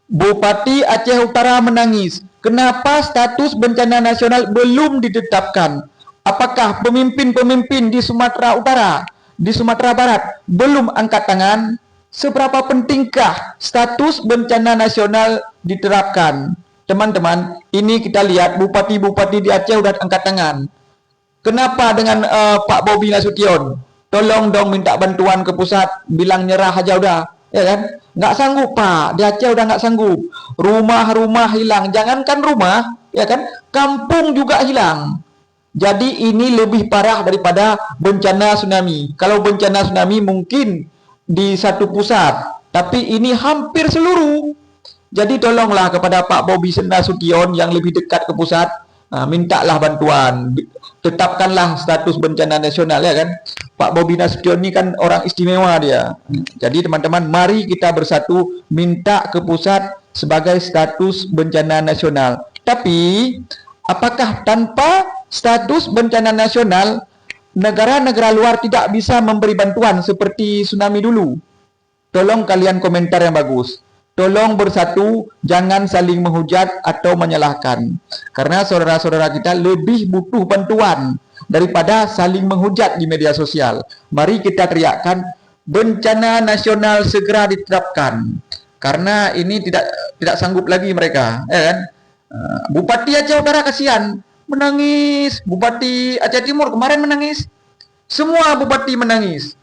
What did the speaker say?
Bupati Aceh Utara menangis. Kenapa status bencana nasional belum ditetapkan? Apakah pemimpin-pemimpin di Sumatera Utara, di Sumatera Barat belum angkat tangan? Seberapa pentingkah status bencana nasional diterapkan? Teman-teman, ini kita lihat bupati-bupati di Aceh udah angkat tangan. Kenapa dengan Pak Bobi Nasution? Tolong dong minta bantuan ke pusat, bilang nyerah aja udah, ya kan? Nggak sanggup Pak, di Aceh udah nggak sanggup. Rumah-rumah hilang, jangankan rumah, ya kan? Kampung juga hilang. Jadi ini lebih parah daripada bencana tsunami. Kalau bencana tsunami mungkin di satu pusat, tapi ini hampir seluruh. Jadi tolonglah kepada Pak Bobi Nasution yang lebih dekat ke pusat, mintalah bantuan, tetapkanlah status bencana nasional ya kan. Pak Bobi Nasution ini kan orang istimewa dia. Jadi teman-teman, mari kita bersatu minta ke pusat sebagai status bencana nasional. Tapi apakah tanpa status bencana nasional negara-negara luar tidak bisa memberi bantuan seperti tsunami dulu? Tolong kalian komentar yang bagus. Tolong bersatu, jangan saling menghujat atau menyalahkan. Karena saudara-saudara kita lebih butuh bantuan daripada saling menghujat di media sosial. Mari kita teriakkan, bencana nasional segera diterapkan. Karena ini tidak sanggup lagi mereka, ya kan? Bupati Aceh Utara kasihan, menangis. Bupati Aceh Timur kemarin menangis. Semua bupati menangis.